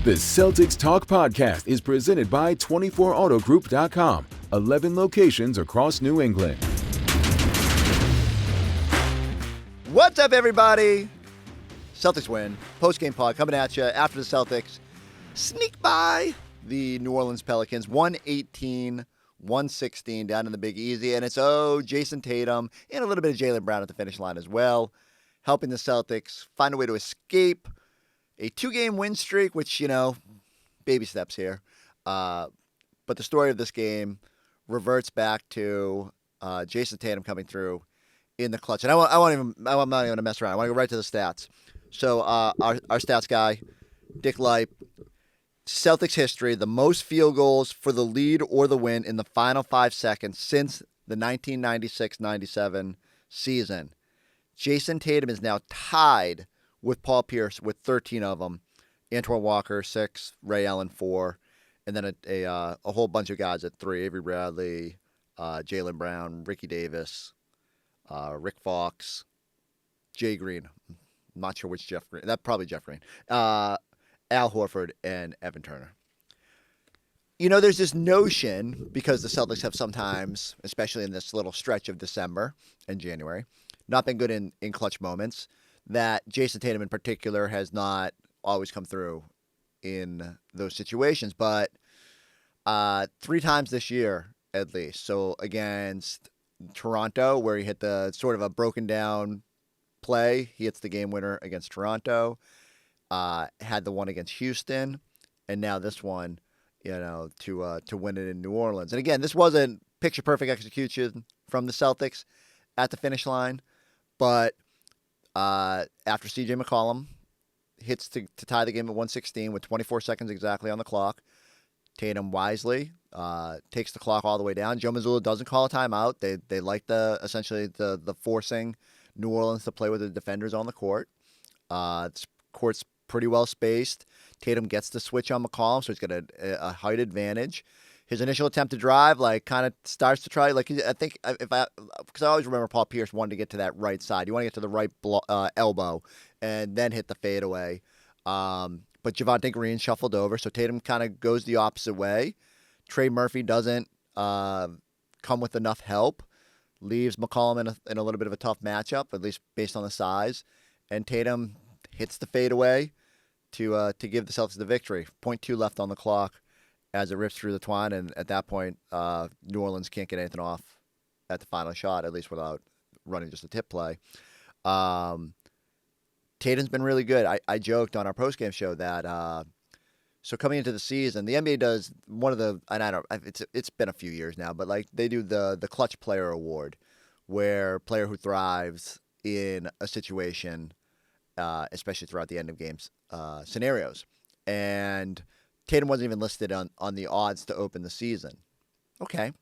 The Celtics Talk podcast is presented by 24autogroup.com, 11 locations across New England. What's up, everybody? Celtics win. Post-game pod coming at you after the Celtics sneak by the New Orleans Pelicans, 118-116 down in the Big Easy. And it's, Jayson Tatum and a little bit of Jaylen Brown at the finish line as well, helping the Celtics find a way to escape a 2-game win streak, which, baby steps here. But the story of this game reverts back to Jayson Tatum coming through in the clutch. And I'm not even going to mess around. I want to go right to the stats. So our stats guy, Dick Lipe, Celtics history, the most field goals for the lead or the win in the final 5 seconds since the 1996-97 season. Jayson Tatum is now tied with Paul Pierce with 13 of them. Antoine Walker, 6. Ray Allen, 4. And then a whole bunch of guys at 3. Avery Bradley, Jaylen Brown, Ricky Davis, Rick Fox, Jay Green. I'm not sure which Jeff Green. That's probably Jeff Green. Al Horford, and Evan Turner. There's this notion, because the Celtics have sometimes, especially in this little stretch of December and January, not been good in clutch moments, that Jayson Tatum in particular has not always come through in those situations. But 3 times this year, at least. So against Toronto, where he hit the sort of a broken down play, he hits the game winner against Toronto. Had the one against Houston, and now this one, to win it in New Orleans. And again, this wasn't picture perfect execution from the Celtics at the finish line, but after C.J. McCollum hits to tie the game at 116 with 24 seconds exactly on the clock, Tatum wisely takes the clock all the way down. Joe Mazzulla doesn't call a timeout. They like the forcing New Orleans to play with the defenders on the court. This court's pretty well spaced. Tatum gets the switch on McCollum, so he's got a height advantage. His initial attempt to drive, kind of starts to try. I think because I always remember Paul Pierce wanted to get to that right side. You want to get to the right elbow and then hit the fadeaway. But Javonte Green shuffled over, so Tatum kind of goes the opposite way. Trey Murphy doesn't come with enough help, leaves McCollum in a little bit of a tough matchup, at least based on the size. And Tatum hits the fadeaway to give the Celtics the victory. 0.2 left on the clock as it rips through the twine, and at that point, New Orleans can't get anything off at the final shot, at least without running just a tip play. Tatum's been really good. I joked on our postgame show that so coming into the season, the NBA does one of the, and it's been a few years now, but they do the Clutch Player Award, where player who thrives in a situation, especially throughout the end of games scenarios. And Tatum wasn't even listed on the odds to open the season. Okay.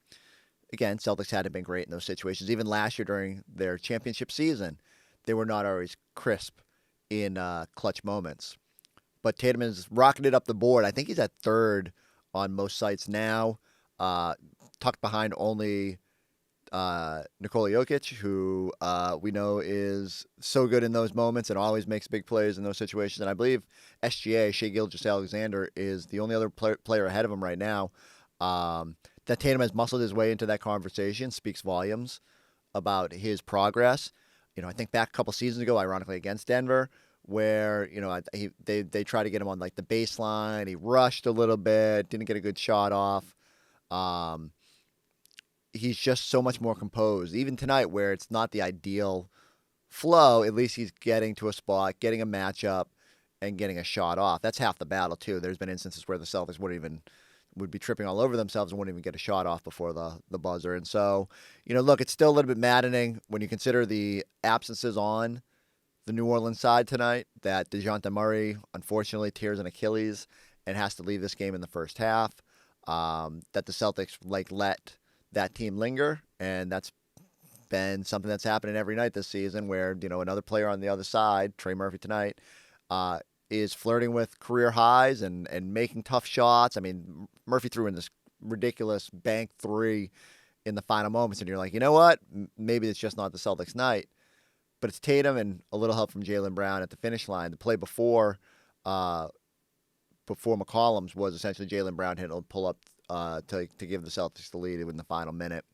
Again, Celtics hadn't been great in those situations. Even last year during their championship season, they were not always crisp in clutch moments. But Tatum has rocketed up the board. I think he's at 3rd on most sites now, tucked behind only Nikola Jokic, who we know is so good in those moments and always makes big plays in those situations. And I believe SGA, Shai Gilgeous-Alexander, is the only other player ahead of him right now. That Tatum has muscled his way into that conversation speaks volumes about his progress. I think back a couple seasons ago, ironically against Denver, where they tried to get him on the baseline. He rushed a little bit, didn't get a good shot off. He's just so much more composed. Even tonight, where it's not the ideal flow, at least he's getting to a spot, getting a matchup, and getting a shot off. That's half the battle, too. There's been instances where the Celtics would be tripping all over themselves and wouldn't even get a shot off before the buzzer. And so, look, it's still a little bit maddening when you consider the absences on the New Orleans side tonight, that DeJounte Murray, unfortunately, tears an Achilles and has to leave this game in the first half, that the Celtics let that team linger, and that's been something that's happening every night this season, where another player on the other side, Trey Murphy tonight, is flirting with career highs and making tough shots. I mean, Murphy threw in this ridiculous bank 3 in the final moments, and you're like, you know what? Maybe it's just not the Celtics' night. But it's Tatum and a little help from Jaylen Brown at the finish line. The play before before McCollum's was essentially Jaylen Brown hitting a pull-up to give the Celtics the lead in the final minute.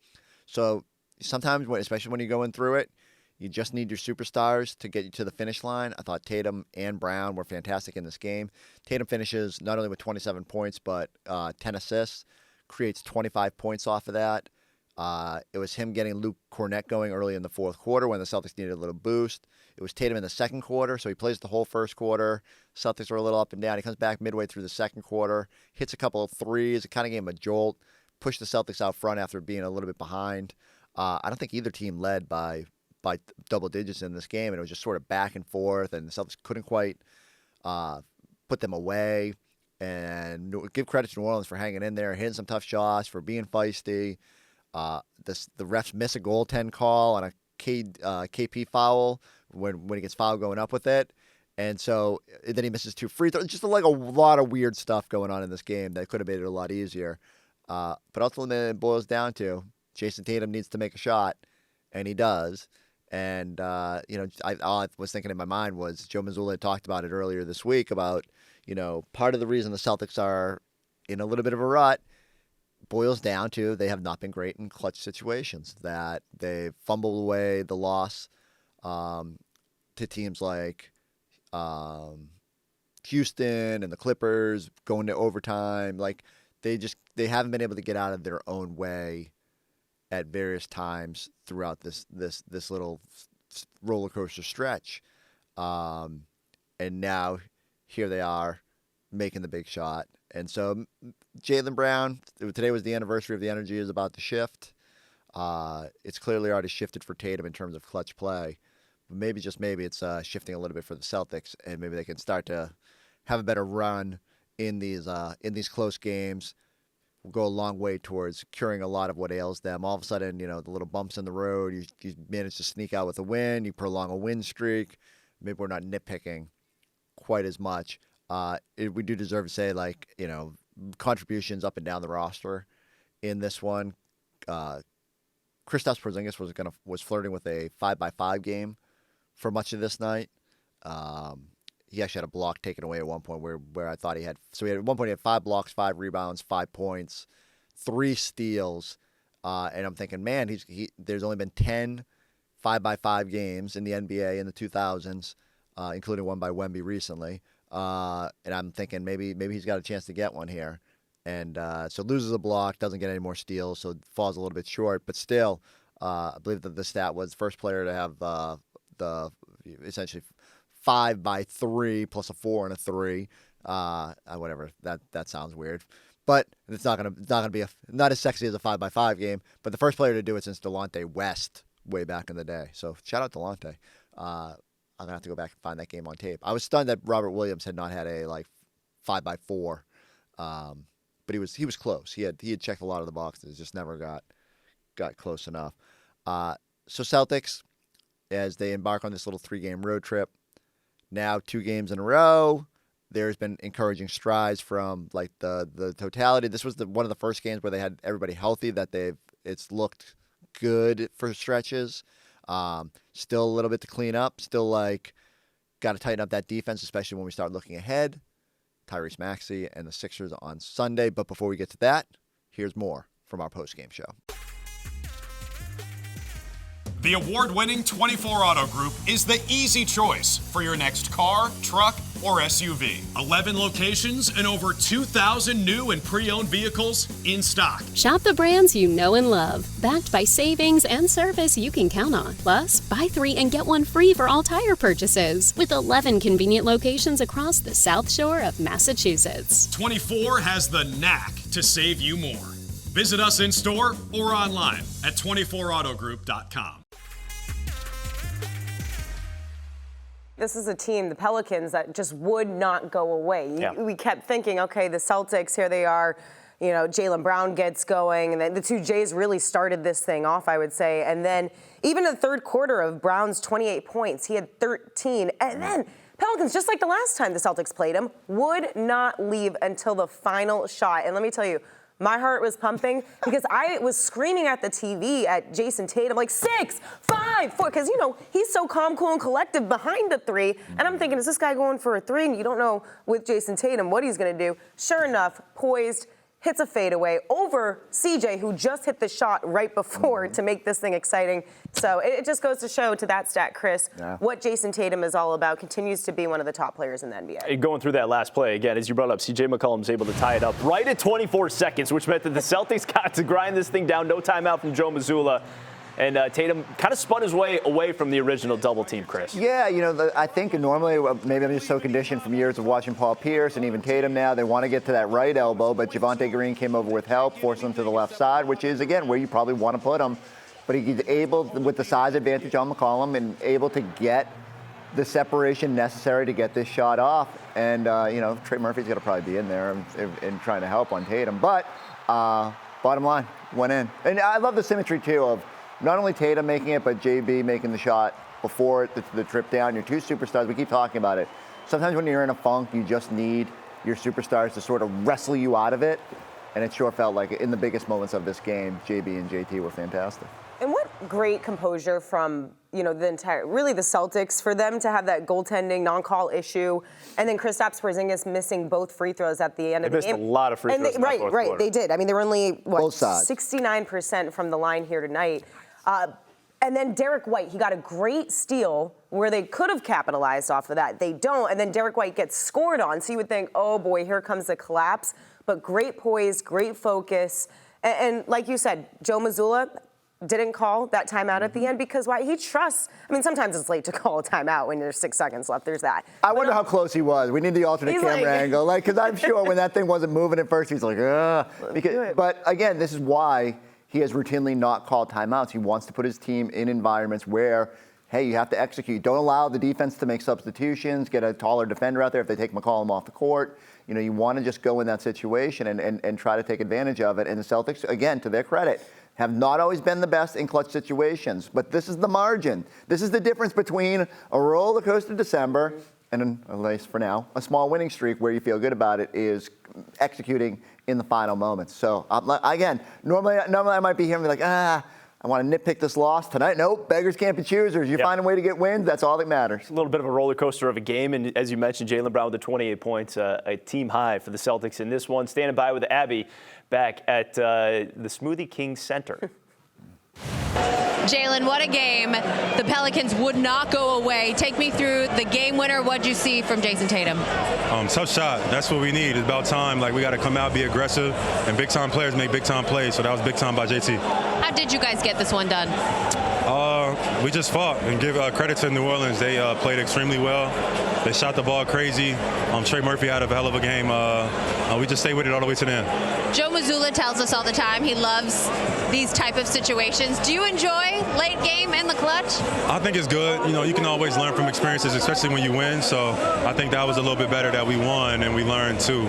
So sometimes, especially when you're going through it, you just need your superstars to get you to the finish line. I thought Tatum and Brown were fantastic in this game. Tatum finishes not only with 27 points, but 10 assists, creates 25 points off of that. It was him getting Luke Cornett going early in the fourth quarter when the Celtics needed a little boost. It was Tatum in the second quarter, so he plays the whole first quarter. Celtics were a little up and down. He comes back midway through the second quarter, hits a couple of threes. It kind of gave him a jolt, pushed the Celtics out front after being a little bit behind. I don't think either team led by double digits in this game, and it was just sort of back and forth, and the Celtics couldn't quite put them away. And give credit to New Orleans for hanging in there, hitting some tough shots, for being feisty. The refs miss a goaltend call on a KP foul when he gets fouled going up with it. And so then he misses 2 free throws. Just like a lot of weird stuff going on in this game that could have made it a lot easier. But ultimately it boils down to Jayson Tatum needs to make a shot, and he does. And, all I was thinking in my mind was Joe Mazzulla had talked about it earlier this week about, part of the reason the Celtics are in a little bit of a rut boils down to they have not been great in clutch situations, that they've fumbled away the loss to teams like Houston and the Clippers going to overtime. Like they haven't been able to get out of their own way at various times throughout this little roller coaster stretch. And now here they are making the big shot. And so Jaylen Brown, today was the anniversary of the energy is about to shift. It's clearly already shifted for Tatum in terms of clutch play. But maybe, just maybe, it's shifting a little bit for the Celtics, and maybe they can start to have a better run in these close games. Will go a long way towards curing a lot of what ails them. All of a sudden, the little bumps in the road, you manage to sneak out with a win, you prolong a win streak. Maybe we're not nitpicking quite as much. We do deserve to say, contributions up and down the roster in this one. Kristaps Porzingis was flirting with a 5x5 game for much of this night. He actually had a block taken away at one point where I thought he had. So at one point he had 5 blocks, 5 rebounds, 5 points, 3 steals, and I'm thinking, man, there's only been 10 5x5 games in the NBA in the 2000s, including one by Wemby recently. And I'm thinking maybe he's got a chance to get one here. And so loses a block, doesn't get any more steals, so falls a little bit short. But still, I believe that the stat was first player to have the essentially 5x3 plus a 4 and a 3. Whatever, that sounds weird. But it's not gonna be not as sexy as a 5x5 game. But the first player to do it since Delonte West way back in the day. So shout out Delonte. I'm gonna have to go back and find that game on tape. I was stunned that Robert Williams had not had a 5x4, but he was close. He had checked a lot of the boxes, just never got close enough. So Celtics, as they embark on this little 3-game road trip, now 2 games in a row. There's been encouraging strides from the totality. This was one of the first games where they had everybody healthy that it's looked good for stretches. Still a little bit to clean up. Still got to tighten up that defense, especially when we start looking ahead. Tyrese Maxey and the Sixers on Sunday. But before we get to that, here's more from our postgame show. The award-winning 24 Auto Group is the easy choice for your next car, truck, or SUV. 11 locations and over 2,000 new and pre-owned vehicles in stock. Shop the brands you know and love, backed by savings and service you can count on. Plus, buy 3 and get 1 free for all tire purchases, with 11 convenient locations across the South Shore of Massachusetts. 24 has the knack to save you more. Visit us in store or online at 24autogroup.com. This is a team, the Pelicans, that just would not go away. We kept thinking, okay, the Celtics, here they are. Jaylen Brown gets going, and then the 2 Jays really started this thing off, I would say. And then even in the third quarter of Brown's 28 points, he had 13. And then Pelicans, just like the last time the Celtics played him, would not leave until the final shot. And let me tell you, my heart was pumping because I was screaming at the TV at Jayson Tatum, like 6, 5, 4, because, he's so calm, cool, and collective behind the three. And I'm thinking, is this guy going for a three? And you don't know with Jayson Tatum what he's going to do. Sure enough, poised, hits a fadeaway over CJ, who just hit the shot right before to make this thing exciting. So it just goes to show to that stat, Chris, what Jayson Tatum is all about. Continues to be one of the top players in the NBA. Going through that last play, again, as you brought up, CJ McCollum's able to tie it up right at 24 seconds, which meant that the Celtics got to grind this thing down. No timeout from Joe Mazzulla. And Tatum kind of spun his way away from the original double team, Chris. Yeah, I think normally, maybe I'm just so conditioned from years of watching Paul Pierce and even Tatum now, they want to get to that right elbow, but Javonte Green came over with help, forced him to the left side, which is, again, where you probably want to put him. But he's able, with the size advantage on McCollum, and able to get the separation necessary to get this shot off. And, Trey Murphy's got to probably be in there and trying to help on Tatum. But bottom line, went in. And I love the symmetry, too, of not only Tatum making it, but JB making the shot before the trip down. Your two superstars, we keep talking about it. Sometimes when you're in a funk, you just need your superstars to sort of wrestle you out of it. And it sure felt like in the biggest moments of this game, JB and JT were fantastic. And what great composure from, the Celtics, for them to have that goaltending non-call issue, and then Kristaps Porzingis missing both free throws at the end of the game. They missed a lot of free throws. Right, they did. I mean, they were only, both sides. 69% from the line here tonight. And then Derek White, he got a great steal where they could have capitalized off of that. They don't, and then Derek White gets scored on, so you would think, oh boy, here comes the collapse. But great poise, great focus, and like you said, Joe Mazzulla didn't call that timeout at the end because why? He trusts. I mean, sometimes it's late to call a timeout when there's 6 seconds left. There's that. I wonder how close he was. We need the alternate camera angle, because I'm sure when that thing wasn't moving at first, he's like, but again, this is why he has routinely not called timeouts. He wants to put his team in environments where, hey, you have to execute. Don't allow the defense to make substitutions, get a taller defender out there if they take McCollum off the court. You want to just go in that situation and try to take advantage of it. And the Celtics, again, to their credit, have not always been the best in clutch situations. But this is the margin. This is the difference between a roller coaster December and, at least for now, a small winning streak where you feel good about it is executing in the final moments. So, again, normally I might be here and be like, I want to nitpick this loss tonight. Nope, beggars can't be choosers. You find a way to get wins, that's all that matters. A little bit of a roller coaster of a game, and as you mentioned, Jaylen Brown with the 28 points, a team high for the Celtics in this one. Standing by with Abby back at the Smoothie King Center. Jaylen, what a game. The Pelicans would not go away. Take me through the game winner. What'd you see from Jayson Tatum? Tough shot. That's what we need. It's about time. We got to come out, be aggressive, and big-time players make big-time plays. So that was big time by JT. How did you guys get this one done? We just fought, and give credit to New Orleans. They played extremely well. They shot the ball crazy. Trey Murphy had a hell of a game. We just stayed with it all the way to the end. Joe Mazzulla tells us all the time he loves these type of situations. Do you enjoy late game in the clutch? I think it's good. You can always learn from experiences, especially when you win. So I think that was a little bit better that we won and we learned too.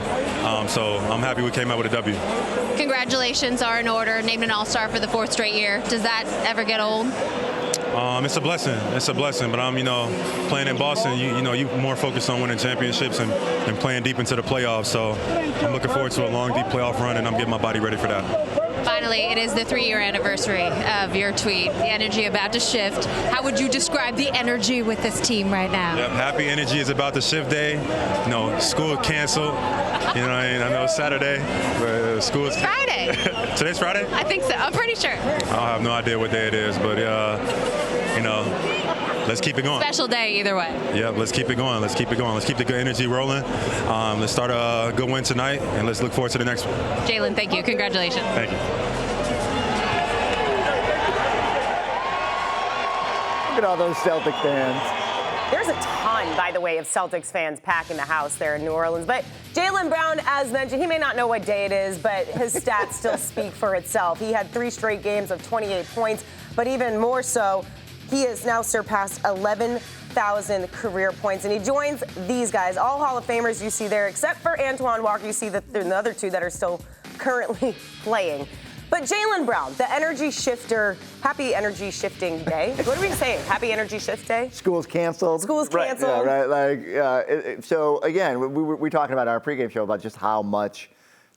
So I'm happy we came out with a W. Congratulations are in order. Named an All-Star for the 4th straight year. Does that ever get old? It's a blessing. It's a blessing. But I'm, playing in Boston, you more focused on winning championships and playing deep into the playoffs. So I'm looking forward to a long, deep playoff run, and I'm getting my body ready for that. Finally, it is the 3-year anniversary of your tweet. The energy about to shift. How would you describe the energy with this team right now? Yep, happy energy is about to shift day. School canceled. I know it's Saturday, but school is Friday. Today's Friday? I think so. I'm pretty sure. I have no idea what day it is, but let's keep it going. Special day either way. Yeah, let's keep it going. Let's keep it going. Let's keep the good energy rolling. Let's start a good win tonight, and let's look forward to the next one. Jaylen, thank you. Congratulations. Thank you. Look at all those Celtic fans. There's a ton, by the way, of Celtics fans packing the house there in New Orleans. But Jaylen Brown, as mentioned, he may not know what day it is, but his stats still speak for itself. He had 3 straight games of 28 points, but even more so, he has now surpassed 11,000 career points, and he joins these guys, all Hall of Famers you see there, except for Antoine Walker. You see the other 2 that are still currently playing. But Jaylen Brown, the energy shifter, happy energy shifting day. What are we saying? Happy energy shift day? School's canceled. School's canceled. Right, yeah, right. So again, we were talking about our pregame show about just how much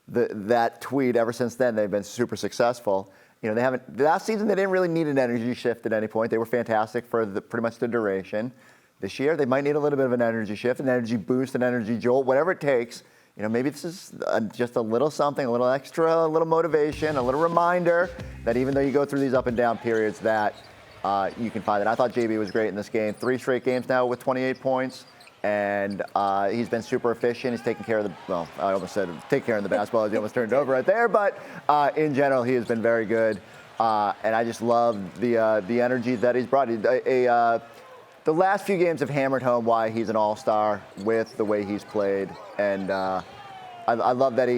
that tweet. Ever since then, they've been super successful. Last season they didn't really need an energy shift at any point. They were fantastic for pretty much the duration. This year they might need a little bit of an energy shift, an energy boost, an energy jolt, whatever it takes. Maybe this is just a little something, a little extra, a little motivation, a little reminder that even though you go through these up and down periods, that you can find it. I thought JB was great in this game. 3 straight games now with 28 points. And he's been super efficient. He's taking care of I almost said take care of the basketball. He almost turned it over right there. But in general, he has been very good. And I just love the energy that he's brought. The last few games have hammered home why he's an all-star with the way he's played. And I love that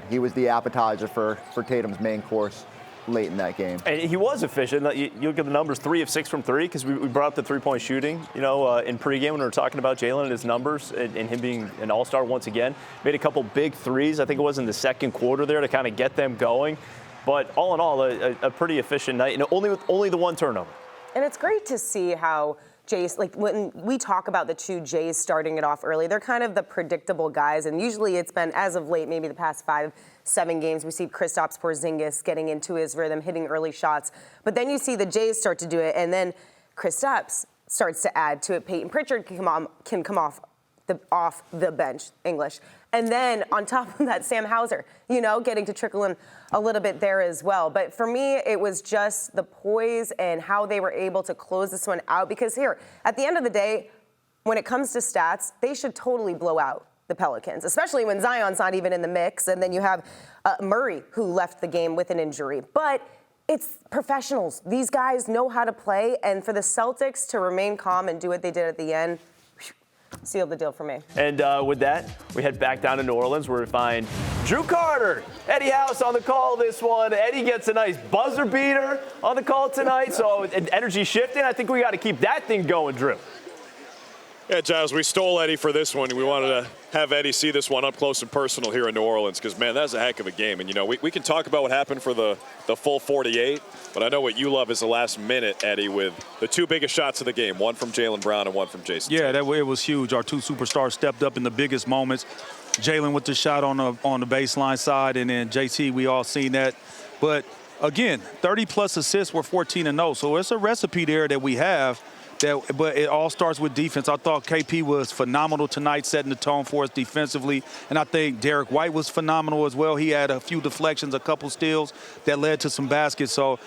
he was the appetizer for Tatum's main course late in that game. And he was efficient. You look at the numbers, 3 of 6 from 3, because we brought up the three-point shooting, in pregame when we were talking about Jaylen and his numbers and him being an all-star once again. Made a couple big threes, I think it was in the second quarter there to kind of get them going. But all in all, a pretty efficient night, and only the 1 turnover. And it's great to see how Jays, when we talk about the 2 Jays starting it off early, they're kind of the predictable guys. And usually it's been, as of late, maybe the past 5-7 games, we see Kristaps Porzingis getting into his rhythm, hitting early shots. But then you see the Jays start to do it, and then Kristaps starts to add to it. Peyton Pritchard can come off the bench, English. And then on top of that, Sam Hauser, getting to trickle in a little bit there as well. But for me, it was just the poise and how they were able to close this one out. Because here, at the end of the day, when it comes to stats, they should totally blow out the Pelicans, especially when Zion's not even in the mix. And then you have Murray, who left the game with an injury. But it's professionals. These guys know how to play. And for the Celtics to remain calm and do what they did at the end, sealed the deal for me. And with that, we head back down to New Orleans where we find Drew Carter, Eddie House on the call this one. Eddie gets a nice buzzer beater on the call tonight. So energy shifting. I think we got to keep that thing going, Drew. Yeah, Giles, we stole Eddie for this one. We wanted to have Eddie see this one up close and personal here in New Orleans because, man, that's a heck of a game. And, we can talk about what happened for the full 48, but I know what you love is the last minute, Eddie, with the 2 biggest shots of the game, one from Jaylen Brown and one from Jayson Tatum. Yeah, it was huge. Our 2 superstars stepped up in the biggest moments. Jaylen with the shot on the baseline side, and then JT, we all seen that. But, again, 30-plus assists were 14-0, so it's a recipe there that we have. But it all starts with defense. I thought KP was phenomenal tonight, setting the tone for us defensively. And I think Derek White was phenomenal as well. He had a few deflections, a couple steals that led to some baskets. So,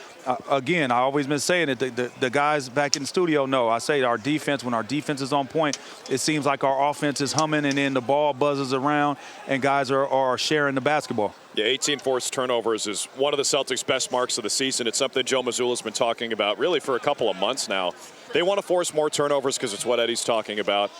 again, I've always been saying it. The guys back in the studio know. I say our defense, when our defense is on point, it seems like our offense is humming and then the ball buzzes around and guys are sharing the basketball. Yeah, 18 forced turnovers is one of the Celtics' best marks of the season. It's something Joe Mazzulla's been talking about really for a couple of months now. They want to force more turnovers because it's what Eddie's talking about.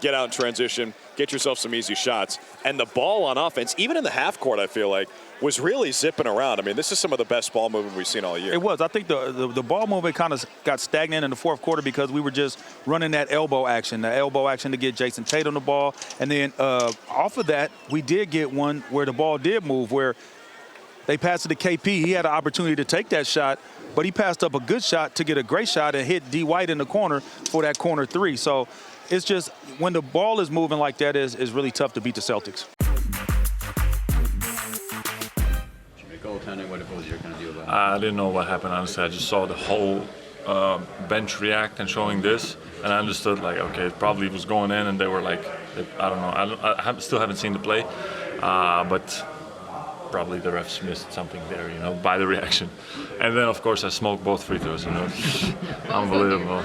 Get out in transition, get yourself some easy shots. And the ball on offense, even in the half court, I feel like, was really zipping around. I mean, this is some of the best ball movement we've seen all year. It was. I think the ball movement kind of got stagnant in the fourth quarter because we were just running that elbow action to get Jayson Tatum the ball. And then off of that, we did get one where the ball did move, where they passed it to KP. He had an opportunity to take that shot, but he passed up a good shot to get a great shot and hit D. White in the corner for that corner 3. So it's just when the ball is moving like that is really tough to beat the Celtics. Goaltending, what was your kind of deal about? I didn't know what happened, honestly. I just saw the whole bench react and showing this, and I understood, okay, it probably was going in, and they were like, I don't know. I still haven't seen the play, but probably the refs missed something there, by the reaction. And then, of course, I smoked both free throws, Unbelievable.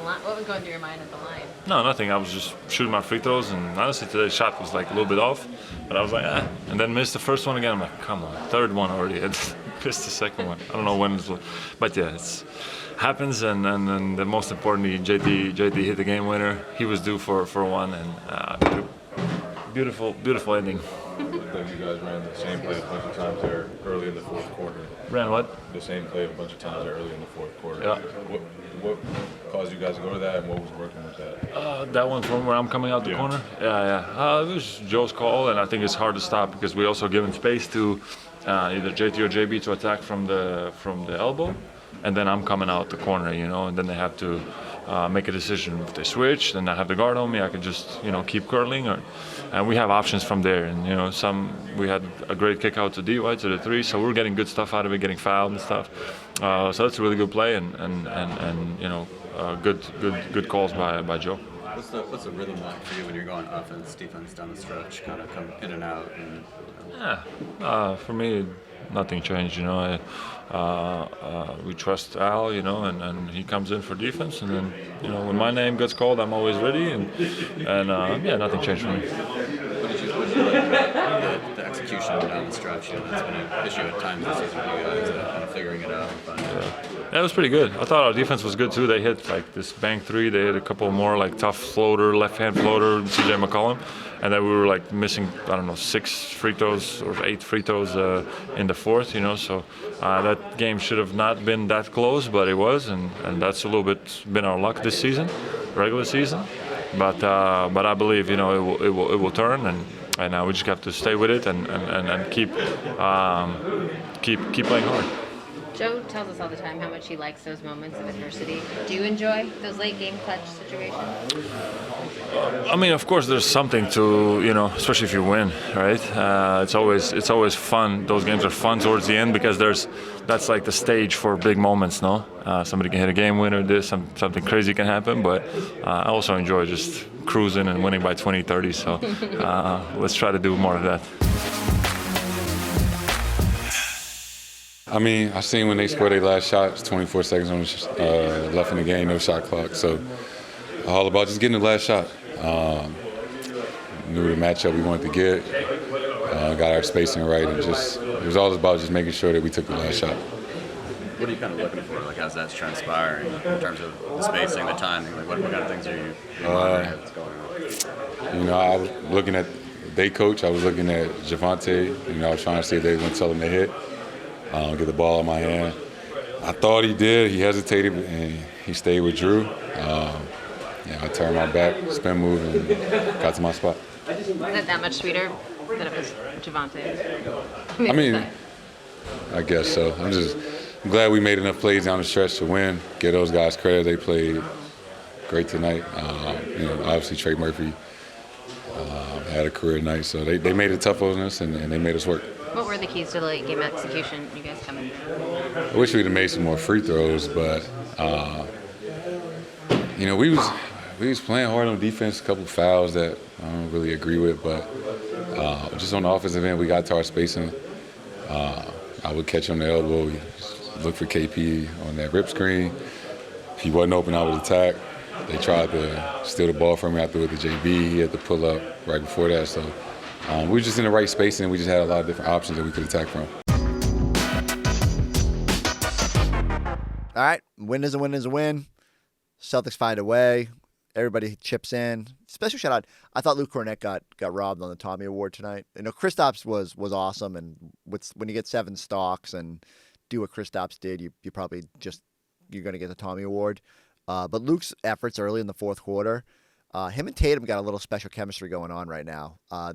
What was going through your mind at the line? No, nothing. I was just shooting my free throws, and honestly, today's shot was a little bit off, but I was like, and then missed the first one again. I'm like, come on, third one already. I missed the second one. I don't know when it was, but yeah, it happens, and the most importantly, JT hit the game winner. He was due for one, and beautiful ending. You guys ran the same play a bunch of times there early in the fourth quarter. Ran what? The same play a bunch of times there early in the fourth quarter. Yeah. What caused you guys to go to that, and what was working with that? That one from where I'm coming out the corner? Yeah. It was Joe's call, and I think it's hard to stop because we also given space to either JT or JB to attack from the elbow, and then I'm coming out the corner, and then they have to make a decision. If they switch, then I have the guard on me. I can just, keep curling, and we have options from there. And we had a great kick out to DY to the 3, so we're getting good stuff out of it, getting fouled and stuff. So that's a really good play, and good calls by Joe. What's the rhythm like for you when you're going offense, defense down the stretch, kind of come in and out? For me, nothing changed. We trust Al, and he comes in for defense, and then when my name gets called, I'm always ready, and nothing changed for me. What did you like the execution down the stretch? That's been an issue at times this season for you guys, kind of figuring it out. Yeah, it was pretty good. I thought our defense was good too. They hit like this bank 3. They hit a couple more like tough floater, left-hand floater, CJ McCollum, and then we were like missing 6 free throws or 8 free throws in the fourth. So that game should have not been that close, but it was, and that's a little bit been our luck this season, regular season. But I believe it will turn, and we just have to stay with it and keep playing hard. Joe tells us all the time how much he likes those moments of adversity. Do you enjoy those late game clutch situations? I mean, of course, there's something to, especially if you win, right? It's always fun. Those games are fun towards the end because that's like the stage for big moments, no? Somebody can hit a game winner, something crazy can happen, but I also enjoy just cruising and winning by 20, 30, so let's try to do more of that. I mean, I seen when they scored their last shot, it's 24 seconds left in the game, no shot clock. So all about just getting the last shot. Knew the matchup we wanted to get, got our spacing right, and it was all about just making sure that we took the last shot. What are you kind of looking for, like as that's transpiring in terms of the spacing, the timing? Like what kind of things are you monitoring that's going on? I was looking at their coach. I was looking at Javante. I was trying to see if they were going to tell him to hit. Get the ball in my hand. I thought he did. He hesitated, and he stayed with Drew. I turned my back, spin move, and got to my spot. Is it that much sweeter that it was Javante? I mean, I guess so. I'm glad we made enough plays down the stretch to win. Give those guys credit. They played great tonight. Obviously Trey Murphy had a career night, so they made it tough on us, and they made us work. What were the keys to the late game execution you guys coming? I wish we'd have made some more free throws, but we was playing hard on defense. A couple fouls that I don't really agree with, but just on the offensive end, we got to our spacing. I would catch on the elbow, look for KP on that rip screen. If he wasn't open, I would attack. They tried to steal the ball from me. I threw it to JB. He had to pull up right before that, so. We were just in the right space, and we just had a lot of different options that we could attack from. All right, win is a win is a win. Celtics find a way. Everybody chips in. Special shout out. I thought Luke Cornett got robbed on the Tommy Award tonight. Kristaps was awesome, and when you get 7 stocks and do what Kristaps did, you probably you're going to get the Tommy Award. But Luke's efforts early in the fourth quarter. Him and Tatum got a little special chemistry going on right now. I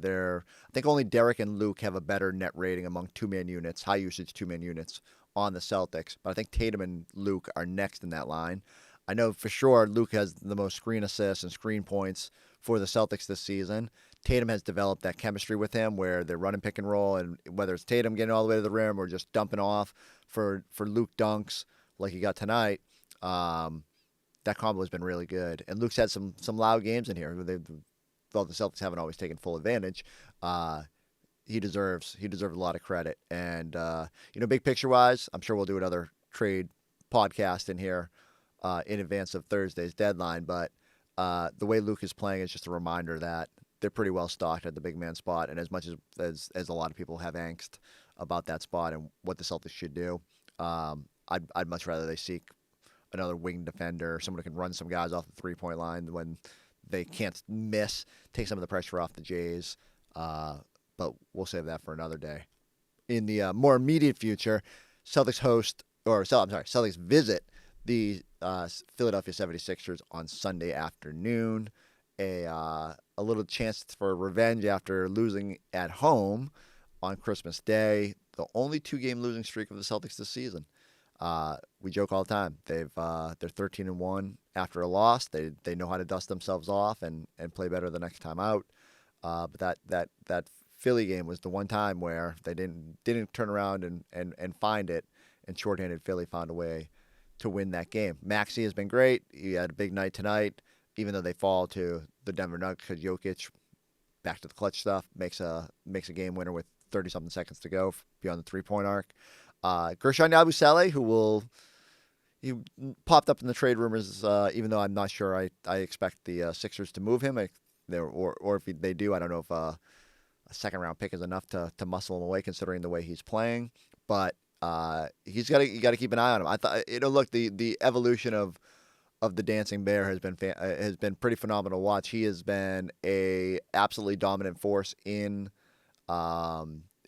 think only Derek and Luke have a better net rating among two-man units, high-usage two-man units on the Celtics. But I think Tatum and Luke are next in that line. I know for sure Luke has the most screen assists and screen points for the Celtics this season. Tatum has developed that chemistry with him where they're running pick and roll, and whether it's Tatum getting all the way to the rim or just dumping off for Luke dunks like he got tonight, that combo has been really good. And Luke's had some loud games in here. Though the Celtics haven't always taken full advantage, he deserves a lot of credit. And big picture wise, I'm sure we'll do another trade podcast in here in advance of Thursday's deadline. But the way Luke is playing is just a reminder that they're pretty well stocked at the big man spot. And as much as a lot of people have angst about that spot and what the Celtics should do, I'd much rather they seek another wing defender, someone who can run some guys off the three-point line when they can't miss, take some of the pressure off the Jays. But we'll save that for another day. In the more immediate future, Celtics visit the Philadelphia 76ers on Sunday afternoon. A little chance for revenge after losing at home on Christmas Day. The only 2-game losing streak of the Celtics this season. We joke all the time. They're 13-1 after a loss. They know how to dust themselves off and play better the next time out. But that Philly game was the one time where they didn't turn around and find it, and shorthanded Philly found a way to win that game. Maxey has been great. He had a big night tonight, even though they fall to the Denver Nuggets because Jokic, back to the clutch stuff, makes a game winner with 30-something seconds to go beyond the three-point arc. Gershon Yabusele, he popped up in the trade rumors, even though I'm not sure I expect the Sixers to move him. Or if they do, I don't know if a second-round pick is enough to muscle him away, considering the way he's playing. But you got to keep an eye on him. I thought, look, the evolution of the Dancing Bear has been pretty phenomenal to watch. He has been a absolutely dominant force in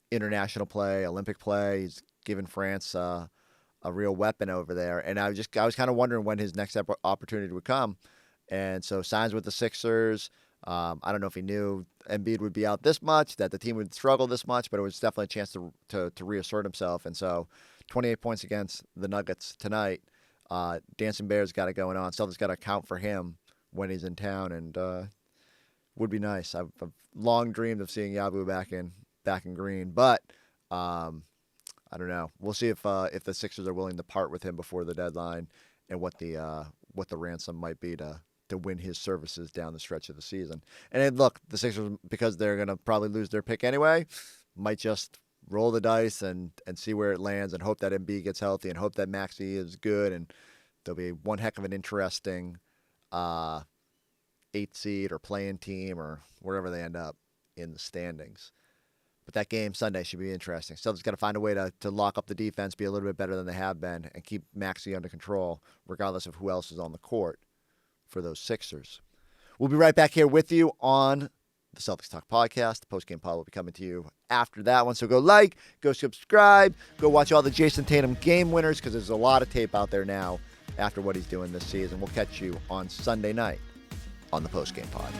international play, Olympic play. He's given France a real weapon over there, and I was kind of wondering when his next opportunity would come. And so signs with the Sixers. I don't know if he knew Embiid would be out this much, that the team would struggle this much, but it was definitely a chance to reassert himself. And so 28 points against the Nuggets tonight. Dancing Bear's got it going on. Celtics got to account for him when he's in town, and would be nice. I've long dreamed of seeing Yabu back in green, but I don't know. We'll see if the Sixers are willing to part with him before the deadline, and what the ransom might be to win his services down the stretch of the season. And then, look, the Sixers, because they're going to probably lose their pick anyway, might just roll the dice and see where it lands, and hope that Embiid gets healthy, and hope that Maxey is good, and there'll be one heck of an interesting 8th seed or play-in team or wherever they end up in the standings. But that game Sunday should be interesting. Celtics got to find a way to lock up the defense, be a little bit better than they have been, and keep Maxey under control, regardless of who else is on the court for those Sixers. We'll be right back here with you on the Celtics Talk podcast. The postgame pod will be coming to you after that one. So go like, go subscribe, go watch all the Jayson Tatum game winners, because there's a lot of tape out there now after what he's doing this season. We'll catch you on Sunday night on the postgame pod.